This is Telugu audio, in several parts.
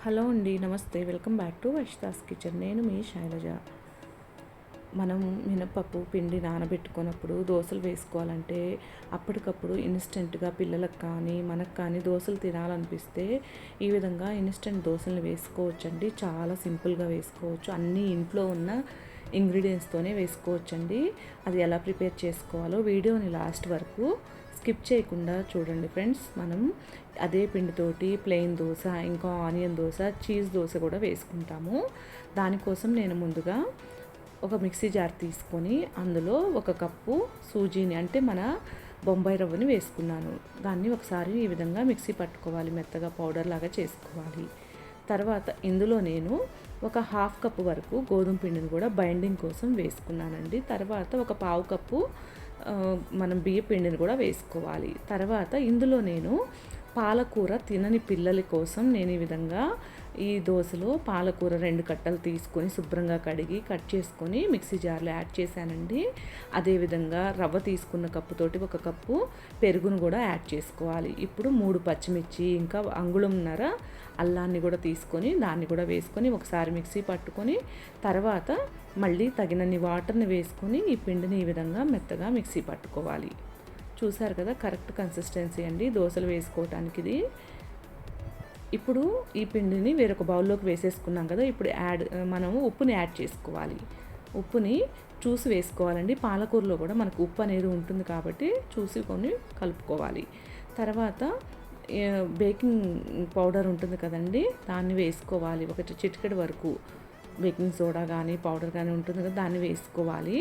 హలో అండి, నమస్తే. Welcome back to Varshitha's kitchen. నేను మీ శైలజ. మనం మినపప్పు పిండి నానబెట్టుకున్నప్పుడు దోశలు వేసుకోవాలంటే అప్పటికప్పుడు ఇన్స్టెంట్గా పిల్లలకు కానీ మనకు కానీ దోశలు తినాలనిపిస్తే ఈ విధంగా ఇన్స్టెంట్ దోశలు వేసుకోవచ్చండి. చాలా సింపుల్గా వేసుకోవచ్చు. అన్నీ ఇంట్లో ఉన్న ఇంగ్రీడియంట్స్తోనే వేసుకోవచ్చండి. అది ఎలా ప్రిపేర్ చేసుకోవాలో వీడియోని లాస్ట్ వరకు స్కిప్ చేయకుండా చూడండి ఫ్రెండ్స్. మనం అదే పిండితోటి ప్లెయిన్ దోశ, ఇంకా ఆనియన్ దోశ, చీజ్ దోశ కూడా వేసుకుంటాము. దానికోసం నేను ముందుగా ఒక మిక్సీ జార్ తీసుకొని అందులో ఒక కప్పు సూజీని, అంటే మన బొంబాయి రవ్వని వేసుకున్నాను. దాన్ని ఒకసారి ఈ విధంగా మిక్సీ పట్టుకోవాలి, మెత్తగా పౌడర్ లాగా చేసుకోవాలి. తర్వాత ఇందులో నేను ఒక హాఫ్ కప్పు వరకు గోధుమ పిండిని కూడా బైండింగ్ కోసం వేసుకున్నానండి. తర్వాత ఒక పావు కప్పు మనం బియ్య పిండిని కూడా వేసుకోవాలి. తర్వాత ఇందులో నేను పాలకూర తినని పిల్లల కోసం నేను ఈ విధంగా ఈ దోశలో పాలకూర 2 కట్టలు తీసుకొని శుభ్రంగా కడిగి కట్ చేసుకొని మిక్సీ జార్లో యాడ్ చేశానండి. అదేవిధంగా రవ్వ తీసుకున్న కప్పుతోటి ఒక కప్పు పెరుగును కూడా యాడ్ చేసుకోవాలి. ఇప్పుడు 3 పచ్చిమిర్చి, ఇంకా అంగుళంన్నర అల్లాన్ని కూడా తీసుకొని దాన్ని కూడా వేసుకొని ఒకసారి మిక్సీ పట్టుకొని తర్వాత మళ్ళీ తగినన్ని వాటర్ని వేసుకొని ఈ పిండిని ఈ విధంగా మెత్తగా మిక్సీ పట్టుకోవాలి. చూసారు కదా, కరెక్ట్ కన్సిస్టెన్సీ అండి దోశలు వేసుకోవటానికి ఇది. ఇప్పుడు ఈ పిండిని వేరొక బౌల్లోకి వేసేసుకున్నాం కదా. ఇప్పుడు మనము ఉప్పుని యాడ్ చేసుకోవాలి. ఉప్పుని చూసి వేసుకోవాలండి. పాలకూరలో కూడా మనకు ఉప్పు అనేది ఉంటుంది కాబట్టి చూసుకొని కలుపుకోవాలి. తర్వాత బేకింగ్ పౌడర్ ఉంటుంది కదండి, దాన్ని వేసుకోవాలి. ఒక చిటికెడు వరకు బేకింగ్ సోడా కానీ పౌడర్ కానీ ఉంటుంది కదా, దాన్ని వేసుకోవాలి.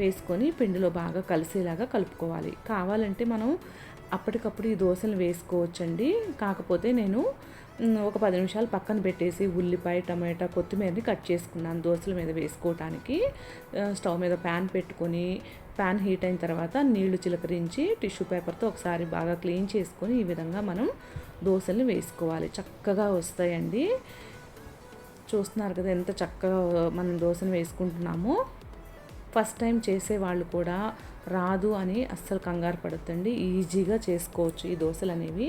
వేసుకొని పిండిలో బాగా కలిసేలాగా కలుపుకోవాలి. కావాలంటే మనం అప్పటికప్పుడు ఈ దోశలు వేసుకోవచ్చండి. కాకపోతే నేను ఒక 10 నిమిషాలు పక్కన పెట్టేసి ఉల్లిపాయ, టమాటా, కొత్తిమీరని కట్ చేసుకున్నాను దోశల మీద వేసుకోవటానికి. స్టవ్ మీద ప్యాన్ పెట్టుకొని ప్యాన్ హీట్ అయిన తర్వాత నీళ్లు చిలకరించి టిష్యూ పేపర్తో ఒకసారి బాగా క్లీన్ చేసుకొని ఈ విధంగా మనం దోశల్ని వేసుకోవాలి. చక్కగా వస్తాయండి. చూస్తున్నారు కదా ఎంత చక్కగా మనం దోశను వేసుకుంటున్నామో. ఫస్ట్ టైం చేసేవాళ్ళు కూడా రాదు అని అస్సలు కంగారు పడద్దండి. ఈజీగా చేసుకోవచ్చు ఈ దోశలు అనేవి.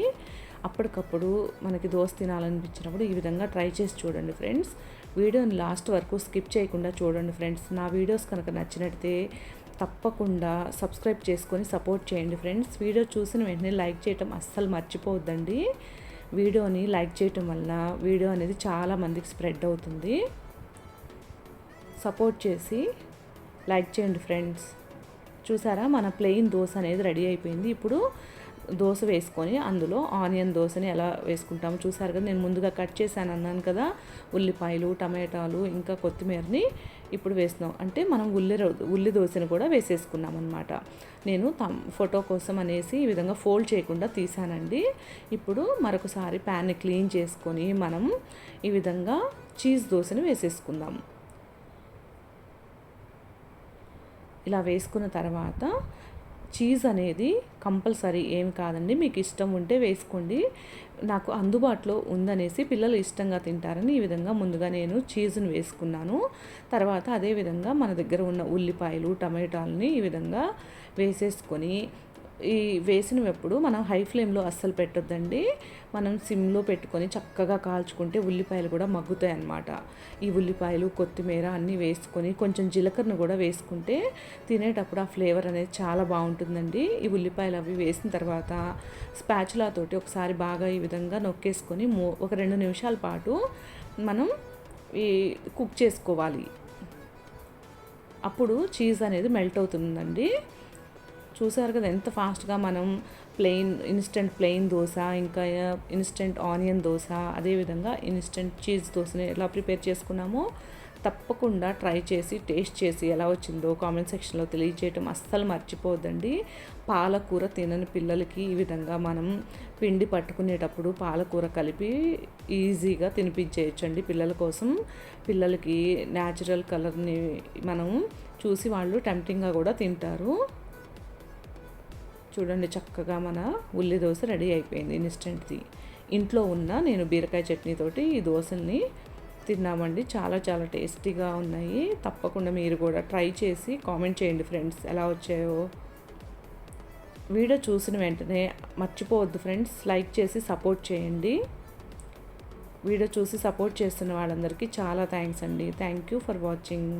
అప్పటికప్పుడు మనకి దోశ తినాలనిపించినప్పుడు ఈ విధంగా ట్రై చేసి చూడండి ఫ్రెండ్స్. వీడియోని లాస్ట్ వరకు స్కిప్ చేయకుండా చూడండి ఫ్రెండ్స్. నా వీడియోస్ కనుక నచ్చినట్టే తప్పకుండా సబ్స్క్రైబ్ చేసుకొని సపోర్ట్ చేయండి ఫ్రెండ్స్. వీడియో చూసిన వెంటనే లైక్ చేయటం అస్సలు మర్చిపోవద్దండి. వీడియోని లైక్ చేయటం వల్ల వీడియో అనేది చాలా మందికి స్ప్రెడ్ అవుతుంది. సపోర్ట్ చేసి లైక్ చేయండి ఫ్రెండ్స్. చూసారా, మన ప్లెయిన్ దోశ అనేది రెడీ అయిపోయింది. ఇప్పుడు దోశ వేసుకొని అందులో ఆనియన్ దోశని ఎలా వేసుకుంటాము చూసారు కదా. నేను ముందుగా కట్ చేశాను అన్నాను కదా, ఉల్లిపాయలు, టమాటాలు, ఇంకా కొత్తిమీరని ఇప్పుడు వేస్తున్నాం. అంటే మనం ఉల్లి దోశని కూడా వేసేసుకున్నాం అనమాట. నేను ఫోటో కోసం అనేసి ఈ విధంగా ఫోల్డ్ చేయకుండా తీసానండి. ఇప్పుడు మరొకసారి ప్యాన్ని క్లీన్ చేసుకొని మనం ఈ విధంగా చీజ్ దోశని వేసేసుకుందాం. ఇలా వేసుకున్న తర్వాత చీజ్ అనేది కంపల్సరీ ఏమి కాదండి, మీకు ఇష్టం ఉంటే వేసుకోండి. నాకు అందుబాటులో ఉందనేసి పిల్లలు ఇష్టంగా తింటారని ఈ విధంగా ముందుగా నేను చీజ్ని వేసుకున్నాను. తర్వాత అదేవిధంగా మన దగ్గర ఉన్న ఉల్లిపాయలు, టమాటాలని ఈ విధంగా వేసేసుకొని ఈ వేసినప్పుడు మనం హై ఫ్లేమ్లో అస్సలు పెట్టొద్దండి. మనం సిమ్లో పెట్టుకొని చక్కగా కాల్చుకుంటే ఉల్లిపాయలు కూడా మగ్గుతాయి అన్నమాట. ఈ ఉల్లిపాయలు, కొత్తిమీర అన్నీ వేసుకొని కొంచెం జీలకర్ర కూడా వేసుకుంటే తినేటప్పుడు ఆ ఫ్లేవర్ అనేది చాలా బాగుంటుందండి. ఈ ఉల్లిపాయలు అవి వేసిన తర్వాత స్పాచులా తోటి ఒకసారి బాగా ఈ విధంగా నొక్కేసుకొని ఒక 2 నిమిషాల పాటు మనం ఈ కుక్ చేసుకోవాలి. అప్పుడు చీజ్ అనేది మెల్ట్ అవుతుందండి. చూసారు కదా ఎంత ఫాస్ట్గా మనం ఇన్స్టెంట్ ప్లెయిన్ దోశ, ఇంకా ఇన్స్టెంట్ ఆనియన్ దోశ, అదేవిధంగా ఇన్స్టెంట్ చీజ్ దోశని ఎలా ప్రిపేర్ చేసుకున్నామో తప్పకుండా ట్రై చేసి టేస్ట్ చేసి ఎలా వచ్చిందో కామెంట్ సెక్షన్లో తెలియజేయటం అస్సలు మర్చిపోవద్దండి. పాలకూర తినని పిల్లలకి ఈ విధంగా మనం పిండి పట్టుకునేటప్పుడు పాలకూర కలిపి ఈజీగా తినిపించేయచ్చండి పిల్లల కోసం. పిల్లలకి న్యాచురల్ కలర్ని మనం చూసి వాళ్ళు టెంప్టింగ్గా కూడా తింటారు. చూడండి, చక్కగా మన ఉల్లి దోశ రెడీ అయిపోయింది ఇన్స్టెంట్ది. ఇంట్లో ఉన్న నేను బీరకాయ చట్నీతోటి ఈ దోశల్ని తిన్నామండి. చాలా చాలా టేస్టీగా ఉన్నాయి. తప్పకుండా మీరు కూడా ట్రై చేసి కామెంట్ చేయండి ఫ్రెండ్స్ ఎలా వచ్చాయో. వీడియో చూసిన వెంటనే మర్చిపోవద్దు ఫ్రెండ్స్, లైక్ చేసి సపోర్ట్ చేయండి. వీడియో చూసి సపోర్ట్ చేస్తున్న వాళ్ళందరికీ చాలా థ్యాంక్స్ అండి. Thank you for watching.